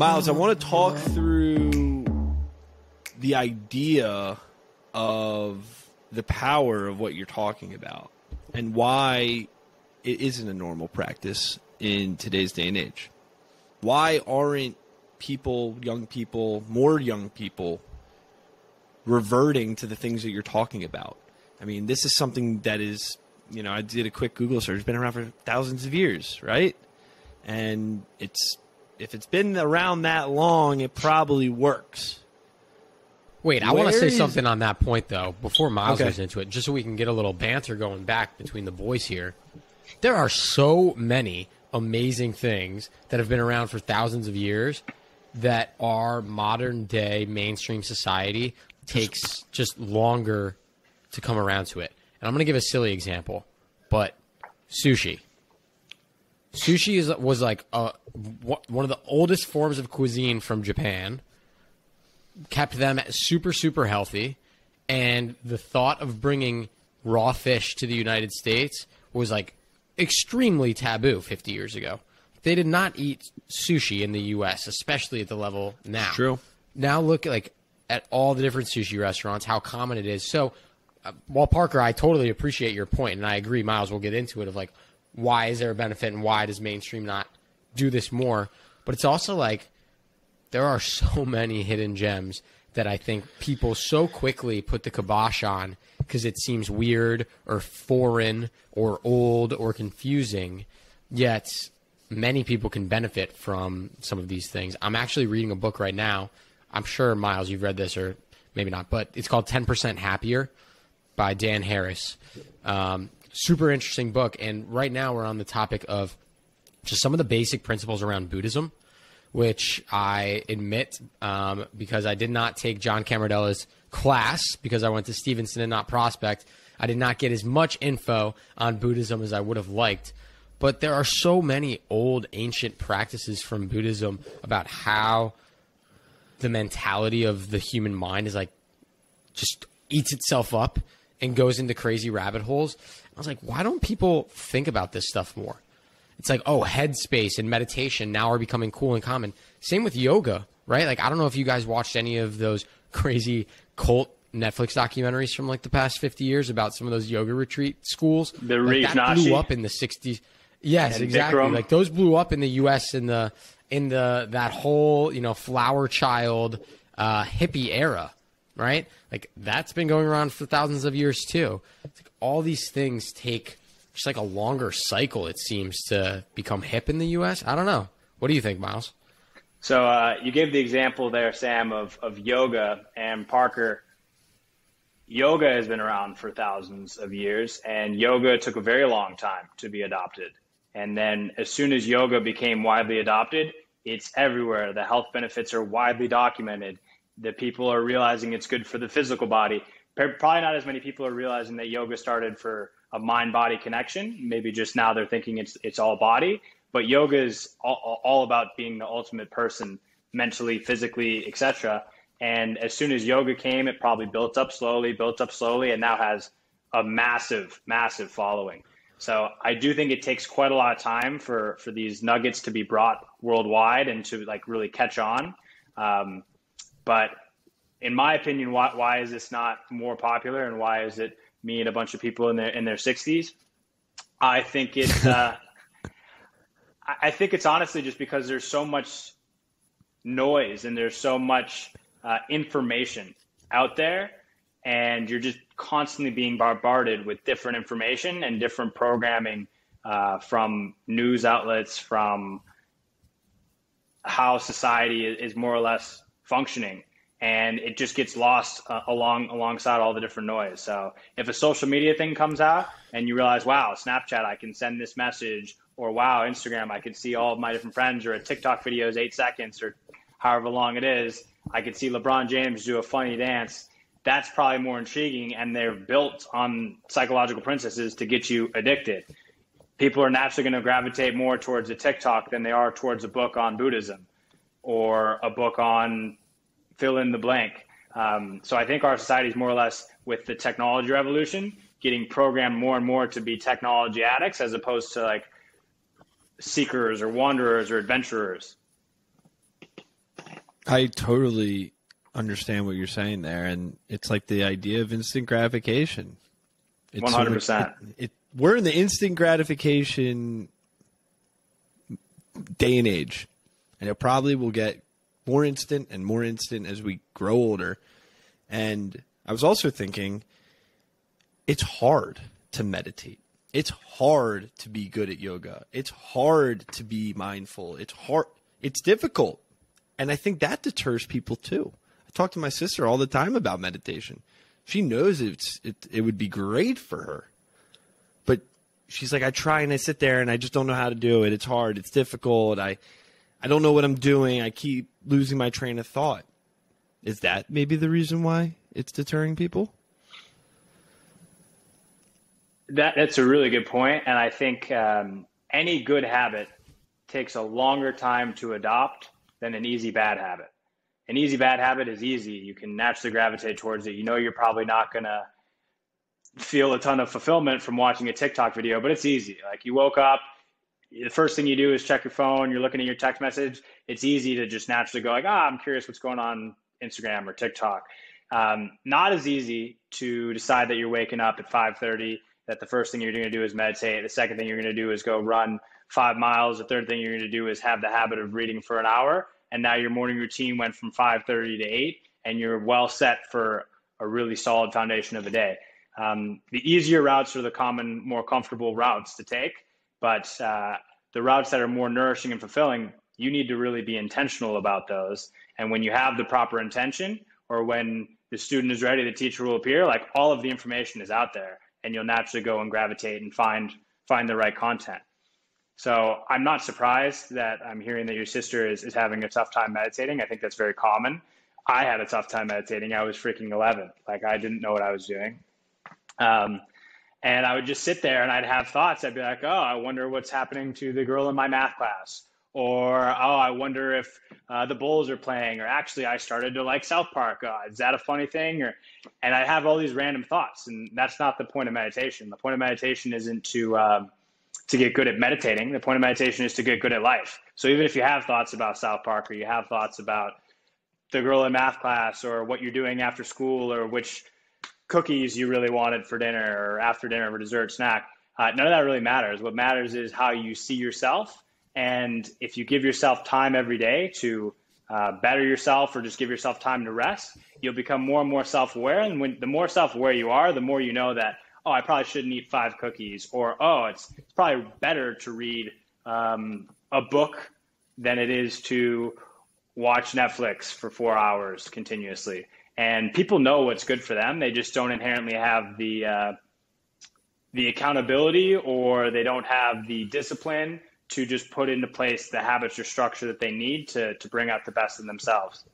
Miles, I want to talk through the idea of the power of what you're talking about and why it isn't a normal practice in today's day and age. Why aren't people, more young people, reverting to the things that you're talking about? I mean, this is something that is, I did a quick Google search, it's been around for thousands of years, right? And if it's been around that long, it probably works. Wait, I want to say something on that point, though, before Miles goes into it, just so we can get a little banter going back between the boys here. There are so many amazing things that have been around for thousands of years that our modern-day mainstream society takes just longer to come around to it. And I'm going to give a silly example, but sushi. Sushi was like one of the oldest forms of cuisine from Japan. Kept them super, super healthy. And the thought of bringing raw fish to the United States was like extremely taboo 50 years ago. They did not eat sushi in the U.S., especially at the level now. True. Now look at all the different sushi restaurants, how common it is. So, while Parker, I totally appreciate your point, and I agree, Miles, we'll get into it, of like, why is there a benefit and why does mainstream not do this more? But it's also like, there are so many hidden gems that I think people so quickly put the kibosh on because it seems weird or foreign or old or confusing, yet many people can benefit from some of these things. I'm actually reading a book right now. I'm sure, Miles, you've read this, or maybe not, but it's called 10% Happier by Dan Harris. Super interesting book. And right now we're on the topic of just some of the basic principles around Buddhism, which I admit, because I did not take John Camarella's class because I went to Stevenson and not Prospect, I did not get as much info on Buddhism as I would have liked. But there are so many old, ancient practices from Buddhism about how the mentality of the human mind is like just eats itself up and goes into crazy rabbit holes. I was like, why don't people think about this stuff more? It's like, oh, headspace and meditation now are becoming cool and common. Same with yoga, right? Like, I don't know if you guys watched any of those crazy cult Netflix documentaries from like the past 50 years about some of those yoga retreat schools. The like, that blew up in the 60s. Yes, and exactly. Bikram. Like those blew up in the U.S. in that whole, flower child hippie era, right? Like that's been going around for thousands of years too. It's like all these things take just like a longer cycle, it seems, to become hip in the U.S. I don't know. What do you think, Miles? So you gave the example there, Sam, of yoga, and Parker. Yoga has been around for thousands of years, and yoga took a very long time to be adopted. And then as soon as yoga became widely adopted, it's everywhere. The health benefits are widely documented. The people are realizing it's good for the physical body. Probably not as many people are realizing that yoga started for a mind-body connection. Maybe just now they're thinking it's all body. But yoga is all about being the ultimate person, mentally, physically, etc. And as soon as yoga came, it probably built up slowly, and now has a massive, massive following. So I do think it takes quite a lot of time for these nuggets to be brought worldwide and to like really catch on. But in my opinion, why is this not more popular, and why is it me and a bunch of people in their 60s? I think it's I think it's honestly just because there's so much noise and there's so much information out there, and you're just constantly being bombarded with different information and different programming from news outlets, from how society is more or less functioning. And it just gets lost alongside all the different noise. So if a social media thing comes out and you realize, wow, Snapchat, I can send this message, or wow, Instagram, I can see all of my different friends, or a TikTok video is 8 seconds or however long it is, I could see LeBron James do a funny dance. That's probably more intriguing, and they're built on psychological principles to get you addicted. People are naturally going to gravitate more towards a TikTok than they are towards a book on Buddhism or a book on fill in the blank. So I think our society is more or less, with the technology revolution, getting programmed more and more to be technology addicts as opposed to like seekers or wanderers or adventurers. I totally understand what you're saying there, and it's like the idea of instant gratification. It's 100%. We're in the instant gratification day and age, and it probably will get more instant and more instant as we grow older. And I was also thinking, it's hard to meditate. It's hard to be good at yoga. It's hard to be mindful. It's hard. It's difficult. And I think that deters people too. I talk to my sister all the time about meditation. She knows it would be great for her. But she's like, I try and I sit there and I just don't know how to do it. It's hard. It's difficult. I don't know what I'm doing. I keep losing my train of thought. Is that maybe the reason why it's deterring people? That's a really good point. And I think any good habit takes a longer time to adopt than an easy bad habit. An easy bad habit is easy. You can naturally gravitate towards it. You know you're probably not going to feel a ton of fulfillment from watching a TikTok video, but it's easy. Like you woke up, the first thing you do is check your phone, you're looking at your text message. It's easy to just naturally go like, I'm curious what's going on Instagram or TikTok. Not as easy to decide that you're waking up at 5:30, that the first thing you're going to do is meditate. The second thing you're going to do is go run 5 miles. The third thing you're going to do is have the habit of reading for an hour. And now your morning routine went from 5:30 to 8, and you're well set for a really solid foundation of a day. The easier routes are the common, more comfortable routes to take, but the routes that are more nourishing and fulfilling, you need to really be intentional about those. And when you have the proper intention, or when the student is ready, the teacher will appear. Like all of the information is out there, and you'll naturally go and gravitate and find the right content. So I'm not surprised that I'm hearing that your sister is having a tough time meditating. I think that's very common. I had a tough time meditating. I was freaking 11. Like I didn't know what I was doing. And I would just sit there and I'd have thoughts. I'd be like, oh, I wonder what's happening to the girl in my math class. Or, oh, I wonder if the Bulls are playing. Or actually, I started to like South Park. Is that a funny thing? And I have all these random thoughts. And that's not the point of meditation. The point of meditation isn't to get good at meditating. The point of meditation is to get good at life. So even if you have thoughts about South Park, or you have thoughts about the girl in math class, or what you're doing after school, or which cookies you really wanted for dinner or after dinner for dessert snack, none of that really matters. What matters is how you see yourself. And if you give yourself time every day to better yourself, or just give yourself time to rest, you'll become more and more self-aware. And the more self-aware you are, the more you know that, oh, I probably shouldn't eat 5 cookies, or, oh, it's probably better to read a book than it is to watch Netflix for 4 hours continuously. And people know what's good for them. They just don't inherently have the accountability, or they don't have the discipline to just put into place the habits or structure that they need to bring out the best in themselves.